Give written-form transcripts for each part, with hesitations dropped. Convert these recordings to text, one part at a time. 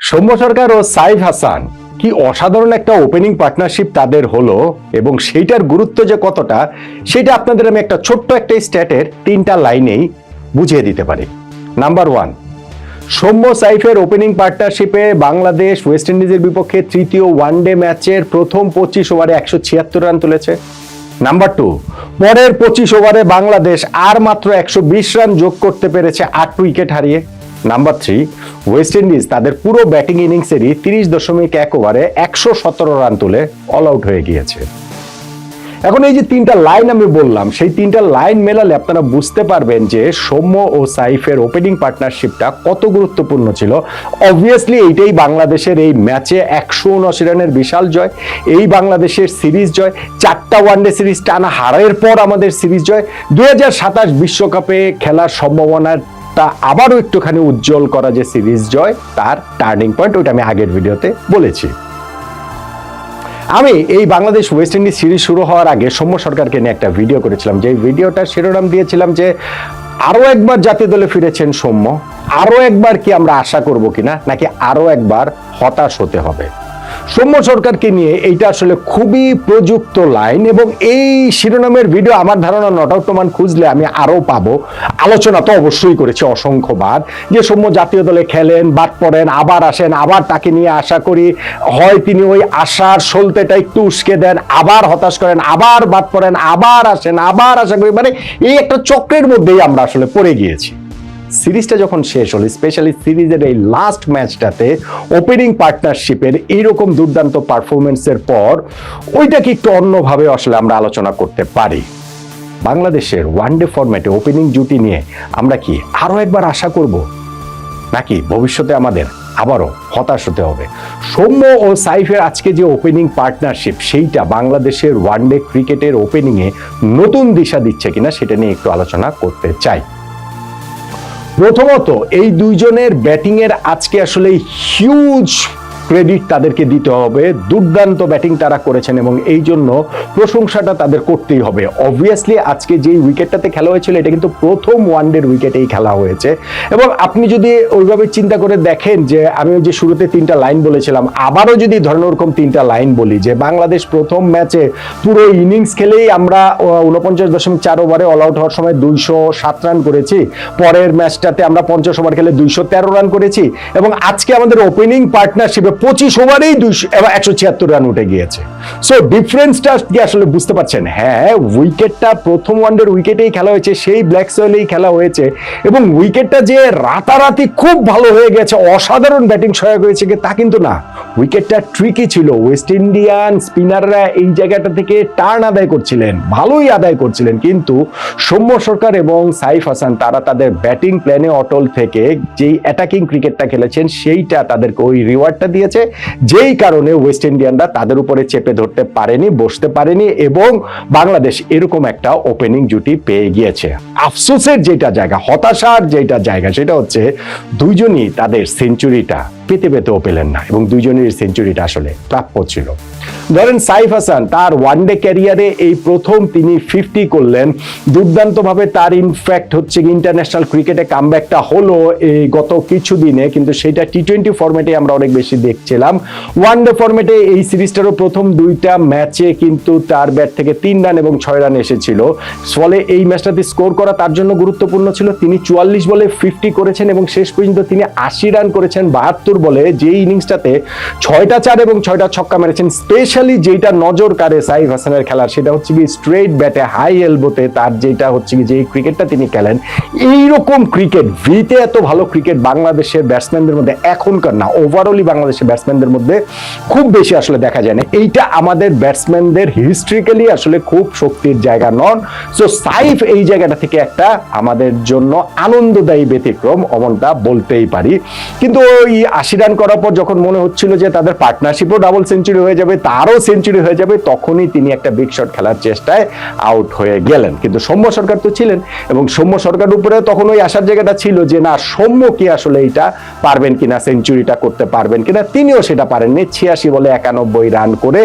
সৌম্য সরকার ও সাইফ হাসান কি অসাধারণ একটা ওপেনিং পার্টনারশিপ তাদের হলো এবং সেইটার গুরুত্ব যে কতটা সেটা আপনাদের আমি একটা ছোট্ট একটা স্ট্যাটের 3টা লাইনেই বুঝিয়ে দিতে পারি। নাম্বার 1, সৌম্য সাইফের ওপেনিং পার্টনারশিপে বাংলাদেশ ওয়েস্ট ইন্ডিজের বিপক্ষে তৃতীয় ওয়ানডে ম্যাচের প্রথম 25 ওভারে 176 রান তুলেছে। নাম্বার 2, পরের 25 ওভারে বাংলাদেশ আর মাত্র 120 রান যোগ করতে পেরেছে 8 উইকেট হারিয়ে। নাম্বার 3, ওয়েস্ট ইন্ডিজ তাদের পুরো ব্যাটিং ইনিংসেরই 30.1 ওভারে 117 রান তুলে অল আউট হয়ে গিয়েছে। এখন এই যে 3টা লাইন আমি বললাম, সেই 3টা লাইন মেলালে আপনারা বুঝতে পারবেন যে সৌম্য ও সাইফের ওপেনিং পার্টনারশিপটা কত গুরুত্বপূর্ণ ছিল। অবভিয়াসলি এইটাই বাংলাদেশের এই ম্যাচে 179 রানের বিশাল জয়, এই বাংলাদেশের সিরিজ জয়, 4টা ওয়ানডে সিরিজ টানা হারের পর আমাদের সিরিজ জয়, 2027 বিশ্বকাপে খেলার সম্ভাবনার তা আবারও একটুখানি উজ্জ্বল করা যে সিরিজ জয়, তার টার্নিং পয়েন্ট, ওইটা আমি আগের ভিডিওতে বলেছি। আমি এই বাংলাদেশ ওয়েস্ট ইন্ডিজ সিরিজ শুরু হওয়ার আগে সৌম্য সরকারকে নিয়ে একটা ভিডিও করেছিলাম, যে ভিডিওটার শিরোনাম দিয়েছিলাম যে আরো একবার জাতীয় দলে ফিরেছেন সৌম্য, আরো একবার কি আমরা আশা করব কিনা, নাকি আরো একবার হতাশ হতে হবে। সৌম্য সরকারকে নিয়ে এইটা আসলে খুবই প্রযুক্ত লাইন, এবং এই শিরোনামের ভিডিও আমার ধারণা নট আউট প্রমাণ খুঁজলে আমি আরো পাবো। আলোচনা তো অবশ্যই করেছি অসংখ্যবার যে সৌম্য জাতীয় দলে খেলেন, বাদ পড়েন, আবার আসেন, আবার তাকে নিয়ে আশা করি, হয় তিনি ওই আশার সলতেটা একটু উস্কে দেন, আবার হতাশ করেন, আবার বাদ পড়েন, আবার আসেন, আবার আশা করি, মানে এই একটা চক্রের মধ্যেই আমরা আসলে পড়ে গিয়েছি। সিরিজটা যখন শেষ হলো, স্পেশালি সিরিজের এই লাস্ট ম্যাচটাতে ওপেনিং পার্টনারশিপের এইরকম দুর্দান্ত পারফরমেন্সের পর ওইটাকে একটু অন্যভাবে আসলে আমরা আলোচনা করতে পারি। বাংলাদেশের ওয়ানডে ফরম্যাটে ওপেনিং জুটি নিয়ে আমরা কি আরো একবার আশা করব, নাকি ভবিষ্যতে আমাদের আবারও হতাশ হতে হবে? সৌম্য ও সাইফের আজকে যে ওপেনিং পার্টনারশিপ, সেইটা বাংলাদেশের ওয়ানডে ক্রিকেটের ওপেনিংয়ে নতুন দিশা দিচ্ছে কিনা সেটা নিয়ে একটু আলোচনা করতে চাই। প্রথমত, এই দুইজনের ব্যাটিং এর আজকে আসলে হিউজ ক্রেডিট তাদেরকে দিতে হবে। দুর্দান্ত ব্যাটিং তারা করেছেন এবং এই জন্য প্রশংসাটা তাদের করতেই হবে। অবভিয়াসলি আজকে যেই উইকেটটাতে খেলা হয়েছিল, এটা কিন্তু প্রথম ওয়ানডের উইকেটেই খেলা হয়েছে, এবং আপনি যদি ওইভাবে চিন্তা করে দেখেন যে আমি যে শুরুতে 3টা লাইন বলেছিলাম, আবারও যদি ধরেন ওরকম 3টা লাইন বলি যে বাংলাদেশ প্রথম ম্যাচে পুরো ইনিংস খেলেই আমরা 49.4 ওভারে অল আউট হওয়ার সময় 207 রান করেছি, পরের ম্যাচটাতে আমরা 50 ওভার খেলে 213 রান করেছি, এবং আজকে আমাদের ওপেনিং পার্টনারশিপে 25 ওভারেই 176 রান উঠে গিয়েছে। সো ডিফারেন্সটা কি আসলে বুঝতে পারছেন? হ্যাঁ, উইকেটটা প্রথম ওয়ানডের উইকেটেই খেলা হয়েছে, সেই ব্ল্যাক সয়েলেই খেলা হয়েছে, এবং উইকেটটা যে রাতারাতি খুব ভালো হয়ে গেছে, অসাধারণ ব্যাটিং সহায়ক হয়েছে তা কিন্তু না। উইকেটটা ট্রিকি ছিল, ওয়েস্ট ইন্ডিয়ান স্পিনাররা এই জায়গাটা থেকে টার্ন আদায় করছিলেন, ভালোই আদায় করছিলেন, কিন্তু সৌম্য সরকার এবং সাইফ হাসান তারা তাদের ব্যাটিং প্ল্যানে অটল থেকে যেই অ্যাটাকিং ক্রিকেটটা খেলেছেন, সেইটা তাদেরকে ওই রিওয়ার্ডটা দিয়েছে, যেই কারণে ওয়েস্ট ইন্ডিয়ানরা তাদের উপরে চেপে ধরতে পারেনি, বসতে পারেনি, এবং বাংলাদেশ এরকম একটা ওপেনিং জুটি পেয়ে গিয়েছে। আফসোসের যেটা জায়গা, হতাশার যেটা জায়গা, সেটা হচ্ছে দুইজনই তাদের সেঞ্চুরিটা পেতেও পেলেন না, এবং দুইজনের সেঞ্চুরিটা আসলে প্রাপ্য ছিল। ধরেন সাইফ হাসান তার ওয়ানডে ক্যারিয়ারে এই প্রথম তিনি 50 করলেন, দুর্দান্তভাবে তার ইনফ্যাক্ট হচ্ছে ইন্টারন্যাশনাল ক্রিকেটে কামব্যাকটা হলো এই গত কিছুদিনে, কিন্তু সেটা টি20 ফরম্যাটে আমরা অনেক বেশি দেখছিলাম। ওয়ানডে ফরম্যাটে এই সিরিজটারও প্রথম 2টা ম্যাচে কিন্তু তার ব্যাট থেকে 3 রান এবং 6 রান এসেছিল, ফলে এই ম্যাচটাতে স্কোর করা তার জন্য গুরুত্বপূর্ণ ছিল। তিনি 44 বলে 50 করেছেন এবং শেষ পর্যন্ত তিনি 80 রান করেছেন 72 বলে, যে ইনিংসটাতে 6টা 4 এবং 6টা ছক্কা মেরেছেন। স্পেশালি যেটা নজর কাড়ে সাইফ হাসানের খেলার, সেটা হচ্ছে কি স্ট্রেট ব্যাটে হাই এলবোতে তার যেটা হচ্ছে কি যে ক্রিকেটটা তিনি খেলেন, এইরকম ক্রিকেট ভিতে এত ভালো ক্রিকেট বাংলাদেশের ব্যাটসম্যানদের মধ্যে এখনকার না, ওভারঅলি বাংলাদেশের ব্যাটসম্যানদের মধ্যে খুব বেশি আসলে দেখা যায় না। এইটা আমাদের ব্যাটসম্যানদের হিস্ট্রিক্যালি আসলে খুব শক্তির জায়গা নন। সো সাইফ এই জায়গাটা থেকে একটা আমাদের জন্য আনন্দদায়ী ব্যতিক্রম, অমনটা বলতেই পারি। কিন্তু ওই 80 রান করার পর যখন মনে হচ্ছিল যে তাদের পার্টনারশিপও ডাবল সেঞ্চুরি হয়ে যাবে, তারও সেঞ্চুরি হয়ে যাবে, তখনই তিনি একটা বিগ শট খেলার চেষ্টায় আউট হয়ে গেলেন। কিন্তু সৌম্য সরকার তো ছিলেন, এবং সৌম্য সরকার উপরে তখন ওই আসার জায়গাটা ছিল যে না, সৌম্য কি আসলে এইটা পারবেন কিনা, সেঞ্চুরিটা করতে পারবেন কিনা। তিনিও সেটা পারেননি, 86 বলে 91 রান করে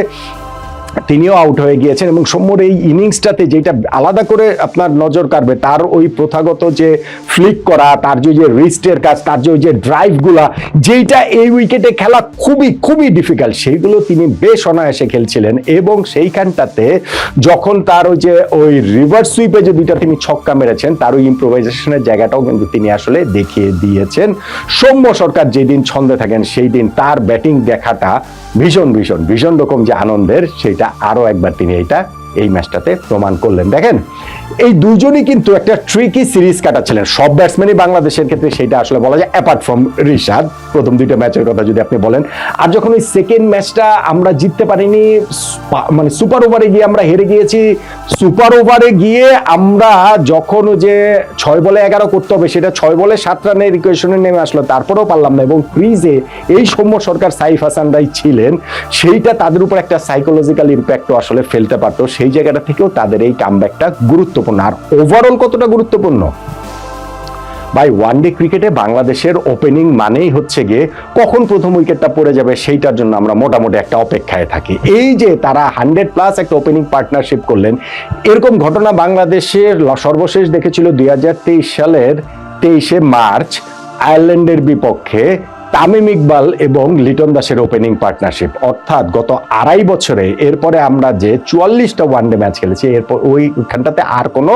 তিনিও আউট হয়ে গিয়েছেন এবং সৌম্যর এই ইনিংসটাতে যেটা আলাদা করে আপনার নজর কাড়বে তার ওই প্রথাগত যে ফ্লিক করা, তার যে রিস্টের কাজ, তার যে ওই যে ড্রাইভগুলা, যেটা এই উইকেটে খেলা খুবই খুবই ডিফিকাল্ট, সেইগুলো তিনি বেশ অনায়াসে খেলছিলেন। এবং সেইখানটাতে যখন তার ওই যে ওই রিভার্স সুইপে যে দুইটা তিনি ছক্কা মেরেছেন, তার ওই ইম্প্রোভাইজেশনের জায়গাটাও কিন্তু তিনি আসলে দেখিয়ে দিয়েছেন। সৌম্য সরকার যেদিন ছন্দে থাকেন সেই দিন তার ব্যাটিং দেখাটা ভীষণ ভীষণ ভীষণ রকম যে আনন্দের, সেইটা আরো একবার তিনি এই ম্যাচটাতে প্রমাণ করলেন। দেখেন এই দুজনই কিন্তু একটা ট্রিকি সিরিজ কাটাচ্ছিলেন, সব ব্যাটসম্যানই বাংলাদেশের ক্ষেত্রে সেটা আসলে বলা যায়, অ্যাপার্ট ফ্রম রিশাদ প্রথম দুইটা ম্যাচের কথা যদি আপনি বলেন। আর যখন ওই সেকেন্ড ম্যাচটা আমরা জিততে পারিনি, মানে সুপার ওভারে গিয়ে আমরা হেরে গিয়েছি, সুপার ওভারে গিয়ে আমরা যখন যে 6 বলে 11 করতে হবে সেটা 6 বলে 7 রানের ইকুয়েশনে নেমে আসলো, তারপরেও পারলাম না। এবং ক্রিজে এই সৌম্য সরকার, সাইফ হাসানরাই ছিলেন, সেইটা তাদের উপর একটা সাইকোলজিক্যাল ইম্প্যাক্টও আসলে ফেলতে পারতো। সেই জায়গাটা থেকেও তাদের এই কামব্যাকটা গুরুত্বপূর্ণ। আর ওভারঅল কতটা গুরুত্বপূর্ণ ভাই, ওয়ানডে ক্রিকেটে বাংলাদেশের ওপেনিং মানেই হচ্ছে গিয়ে কখন প্রথম উইকেটটা পড়ে যাবে সেইটার জন্য আমরা মোটামুটি একটা অপেক্ষায় থাকি। এই যে তারা 100+ একটা ওপেনিং পার্টনারশিপ করলেন, এরকম ঘটনা বাংলাদেশের সর্বশেষ দেখেছিল 2023 সালের 23শে মার্চ আয়ারল্যান্ডের বিপক্ষে তামিম ইকবাল এবং লিটন দাসের ওপেনিং পার্টনারশিপ। অর্থাৎ গত 2.5 বছরে এরপরে আমরা যে 44টা ওয়ানডে ম্যাচ খেলেছি, এরপর ওইখানটাতে আর কোনো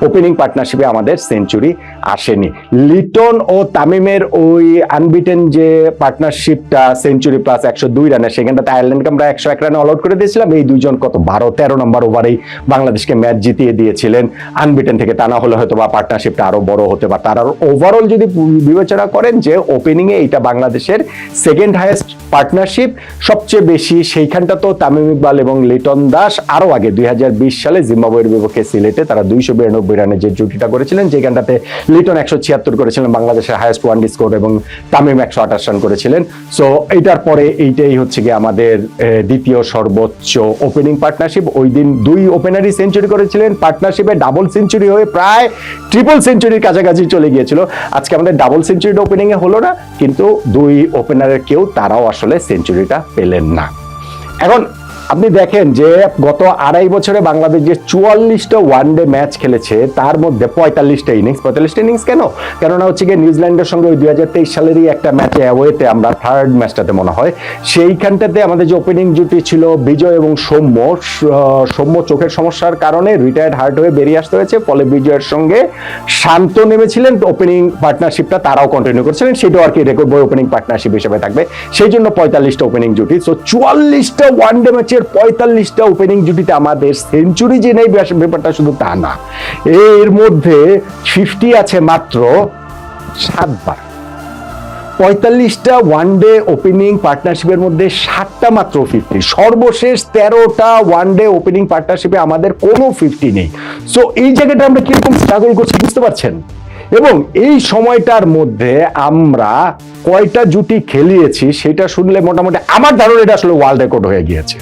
ওপেনিং পার্টনারশিপে আমাদের সেঞ্চুরি আসেনি। লিটন ও তামিমের ওই আনবিটেন যে পার্টনারশিপটা সেঞ্চুরি প্লাস 102 রানে, সেখানটাতে আয়ারল্যান্ডকে আমরা 101 রানে অল আউট করে দিয়েছিলাম। এই দুইজন কত 12-13 নম্বর ওভারেই বাংলাদেশকে ম্যাচ জিতিয়ে দিয়েছিলেন আনবিটেন থেকে। তা না হলে হয়তো বা পার্টনারশিপটা আরো বড় হতে পারত। আর ওভারঅল যদি বিবেচনা করেন যে ওপেনিং এ এইটা বাংলাদেশের সেকেন্ড হাইয়েস্ট পার্টনারশিপ, সবচেয়ে বেশি সেইখানটা তো তামিম ইকবাল এবং লিটন দাস আরো আগে 2020 সালে জিম্বাবুয়ের বিপক্ষে সিলেটে তারা 292 রানে যে জুটিটা করেছিলেন, যেখানটাতে লিটন 176 করেছিলেন, বাংলাদেশের হাইয়েস্ট ওয়ানডে স্কোর, এবং তামিম 128 রান করেছিলেন। সো এইটার পরে এইটাই হচ্ছে গিয়ে আমাদের দ্বিতীয় সর্বোচ্চ ওপেনিং পার্টনারশিপ। ওই দিন 2 ওপেনারই সেঞ্চুরি করেছিলেন, পার্টনারশিপে ডাবল সেঞ্চুরি হয়ে প্রায় ট্রিপল সেঞ্চুরির কাছাকাছি চলে গিয়েছিল। আজকে আমাদের ডাবল সেঞ্চুরিটা ওপেনিং এ হলো না, কিন্তু 2 ওপেনারের কেউ তারাও আসলে সেঞ্চুরিটা পেলেন না। এখন আপনি দেখেন যে গত 2.5 বছরে বাংলাদেশ যে 44টা ওয়ানডে ম্যাচ খেলেছে, তার মধ্যে 45টা ইনিংস কেন? কেননা হচ্ছে গিয়ে নিউজিল্যান্ডের সঙ্গে ওই 2023 সালেরই একটা ম্যাচে অ্যাওয়েতে আমরা থার্ড ম্যাচটাতে মনে হয়, সেইখানটাতে আমাদের যে ওপেনিং জুটি ছিল বিজয় এবং সৌম্য চোখের সমস্যার কারণে রিটায়ার্ড হার্ট হয়ে বেরিয়ে আসতে হয়েছে, ফলে বিজয়ের সঙ্গে শান্ত নেমেছিলেন, ওপেনিং পার্টনারশিপটা তারাও কন্টিনিউ করছিলেন, সেটাও আর কি রেকর্ড বই ওপেনিং পার্টনারশিপ হিসেবে থাকবে। সেই জন্য 45টা ওপেনিং জুটি। সো 44টা ওয়ানডে ম্যাচের 45টা ওপেনিং জুটিতে আমাদের সেঞ্চুরি যে নেই ব্যাপারটা শুধু তা না, এর মধ্যে 50 আছে মাত্র 7 বার। 45টা ওয়ানডে ওপেনিং পার্টনারশিপের মধ্যে 7টা মাত্র 50। সর্বশেষ 13টা ওয়ানডে ওপেনিং পার্টনারশিপে আমাদের কোনো 50 নেই। সো এই জায়গাটা আমরা কিরকম স্ট্রাগল করছি বুঝতে পারছেন? এবং এই সময়টার মধ্যে আমরা কয়টা জুটি খেলিয়েছি সেটা শুনলে মোটামুটি আমার ধারণা এটা আসলে ওয়ার্ল্ড রেকর্ড হয়ে গিয়েছে।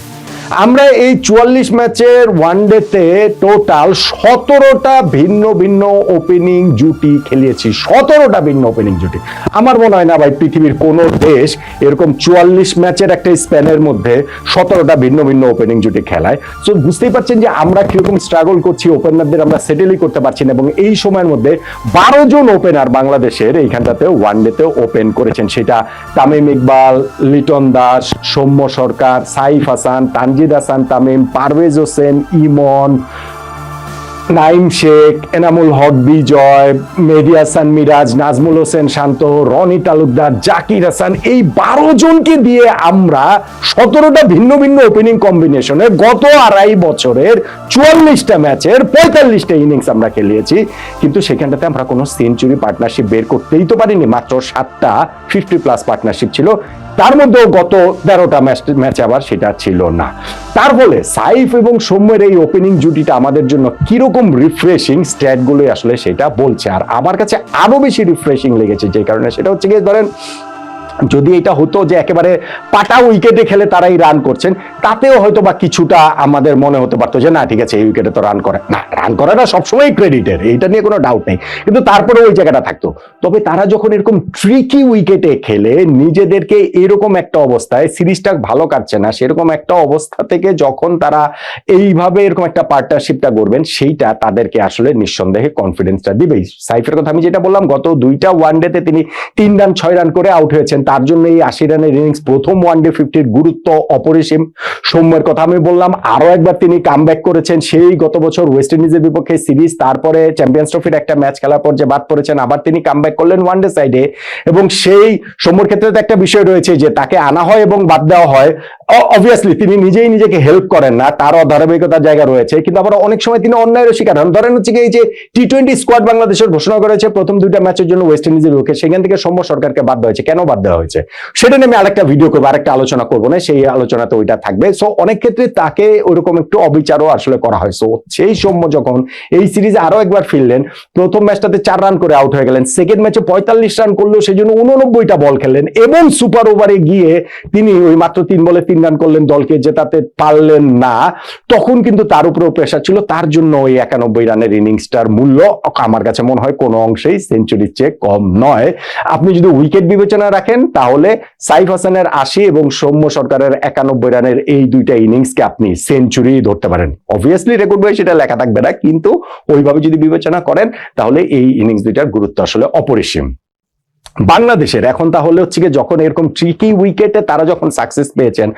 আমরা এই 44 ম্যাচের ওয়ানডেতে টোটাল 17টা ভিন্ন ভিন্ন ওপেনিং জুটি খেলিয়েছি। 17টা ভিন্ন ওপেনিং জুটি। আমার মনে হয় না ভাই পৃথিবীর কোন দেশ এরকম 44 ম্যাচের একটা স্প্যানের মধ্যে 17টা ভিন্ন ভিন্ন ওপেনিং জুটি খেলায়। সো বুঝতেই পারছেন যে আমরা কিরকম স্ট্রাগল করছি, ওপেনারদের আমরা সেটেলই করতে পারছি না। এবং এই সময়ের মধ্যে 12 জন ওপেনার বাংলাদেশের এইখানটাতে ওয়ানডেতে ওপেন করেছেন, সেটা তামিম ইকবাল, লিটন দাস, সৌম্য সরকার, সাইফ হাসান, তানজিদ হাসান তামিম, পারভেজ হোসেন, ইমন, নাইম শেখ, এনামুল হক বিজয়, মেহেদী হাসান মিরাজ, নাজমুল হোসেন শান্ত, রনি তালুকদার, জাকির হাসান, এই 12 জনকে দিয়ে আমরা 17টা ভিন্ন ভিন্ন ওপেনিং কম্বিনেশনে গত 2.5 বছরের 44টা ম্যাচের 45টা ইনিংস আমরা খেলিয়েছি। কিন্তু সেখানটাতে আমরা কোনো সেঞ্চুরি পার্টনারশিপ বের করতেই তো পারিনি। মাত্র 7টা 50+ পার্টনারশিপ ছিল, তার মধ্যেও গত 13টা ম্যাচে আবার সেটা ছিল না। তার ফলে সাইফ এবং সৌম্যের এই ওপেনিং জুটিটা আমাদের জন্য কিরকম রিফ্রেশিং, স্ট্যাটগুলোই আসলে সেটা বলছে। আর আমার কাছে আরো বেশি রিফ্রেশিং লেগেছে যে কারণে, সেটা হচ্ছে গিয়ে ধরেন যদি এটা হতো যে একেবারে পাটা উইকেটে খেলে তারাই রান করছেন, তাতেও হয়তো বা কিছুটা আমাদের মনে হতে পারতো যে না ঠিক আছে এই উইকেটে তো রান করে না, রান করে না সবসময় ক্রেডিটের, এইটা নিয়ে কোনো ডাউট নেই, কিন্তু তারপরে ওই জায়গাটা থাকতো। তবে তারা যখন এরকম ট্রিকি উইকেটে খেলে নিজেদেরকে এরকম একটা অবস্থায়, সিরিজটা ভালো কাটছে না সেরকম একটা অবস্থা থেকে যখন তারা এইভাবে এরকম একটা পার্টনারশিপটা করবেন, সেইটা তাদেরকে আসলে নিঃসন্দেহে কনফিডেন্সটা দিবেই। সাইফের কথা আমি যেটা বললাম, গত 2টা ওয়ানডেতে তিনি 3 রান 6 রান করে আউট হয়েছেন, তার জন্য এই 80 রানের ইনিংস, প্রথম ওয়ানডে 50-র গুরুত্ব অপরিসীম। সৌম্যের কথা আমি বললাম, আরো একবার তিনি কামব্যাক করেছেন, সেই গত বছর ওয়েস্ট ইন্ডিজের বিপক্ষে সিরিজ, তারপরে চ্যাম্পিয়ন্স ট্রফির একটা ম্যাচ খেলার পর যে বাদ পড়েছেন, আবার তিনি কামব্যাক করলেন ওয়ানডে সাইডে। এবং সেই সৌম্যর ক্ষেত্রে তো একটা বিষয় রয়েছে যে তাকে আনা হয় এবং বাদ দেওয়া হয়, অবভিয়াসলি তিনি নিজেই নিজেকে হেল্প করেন না, তারও ধারাবাহিকতার জায়গা রয়েছে, কিন্তু আবার অনেক সময় তিনি অন্যায়ের শিকার হন। ধরেন হচ্ছে এই যে টি-20 স্কোয়াড বাংলাদেশের ঘোষণা করেছে প্রথম 2টা ম্যাচের জন্য ওয়েস্ট ইন্ডিজের বিপক্ষে, সেখান থেকে সৌম্য সরকারকে বাদ দেওয়া হয়েছে। কেন বাদ দেওয়া হয়েছে সেটা নিয়ে আমি আরেকটা ভিডিও করবো, আরেকটা আলোচনা করবো না, সেই আলোচনাতে ওইটা থাকবে। সো অনেক ক্ষেত্রে তাকে ওইরকম একটু অবিচারও আসলে করা হয়। সো সেই সৌম্য যখন এই সিরিজে আরো একবার ফিরলেন, প্রথম ম্যাচটাতে 4 রান করে আউট হয়ে গেলেন, সেকেন্ড ম্যাচে 45 রান করলেও সেই জন্য 89টা বল খেললেন, এবং সুপার ওভারে গিয়ে তিনি ওই মাত্র 3 বলে 3 রান করলেন, দলকে জেতাতে পারলেন না। তখন কিন্তু তার উপরেও প্রেশার ছিল, তার জন্য ওই 91 রানের ইনিংসটার মূল্য আমার কাছে মনে হয় কোনো অংশেই সেঞ্চুরির চেয়ে কম নয়। আপনি যদি উইকেট বিবেচনা রাখেন তাহলে সাইফ হাসানের 80 এবং সৌম্য সরকারের 91 রানের এই 2টা ইনিংসকে আপনি সেঞ্চুরি ধরতে পারেন। অবভিয়াসলি রেকর্ড বই সেটা লেখা থাকবে না, কিন্তু ওইভাবে যদি বিবেচনা করেন তাহলে এই ইনিংস 2টার গুরুত্ব আসলে অপরিসীম। বাংলাদেশের এখন তাহলে হচ্ছে যখন এরকম ট্রিকি উইকেটে তারা যখন সাকসেস পেয়েছেন,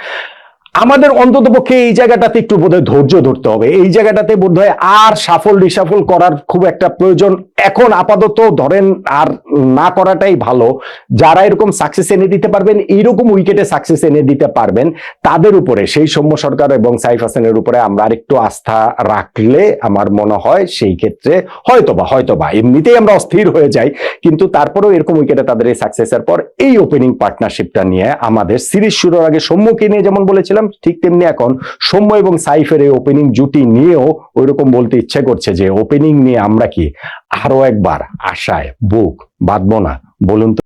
আমাদের অন্তত পক্ষে এই জায়গাটাতে একটু বোধহয় ধৈর্য ধরতে হবে, এই জায়গাটাতে বোধহয় আর সাফল রিসাফল করার খুব একটা প্রয়োজন এখন আপাতত ধরেন আর না করাটাই ভালো। যারা এরকম সাকসেস এনে দিতে পারবেন, এইরকম উইকেটে সাকসেস এনে দিতে পারবেন, তাদের উপরে, সেই সৌম্য সরকার এবং সাইফ হাসানের উপরে আমরা আরেকটু আস্থা রাখলে আমার মনে হয় সেই ক্ষেত্রে হয়তোবা এমনিতেই আমরা অস্থির হয়ে যাই, কিন্তু তারপরেও এরকম উইকেটে তাদের এই সাকসেসের পর এই ওপেনিং পার্টনারশিপটা নিয়ে আমাদের সিরিজ শুরুর আগে সৌম্যকে নিয়ে যেমন বলেছিলাম, ঠিক তেমনি এখন সৌম্য এবং সাইফের এই ওপেনিং জুটি নিয়েও ওইরকম বলতে ইচ্ছে করছে যে ওপেনিং নিয়ে আমরা কি আরো একবার আশায় বুক বাঁধবো না? বলুন তো।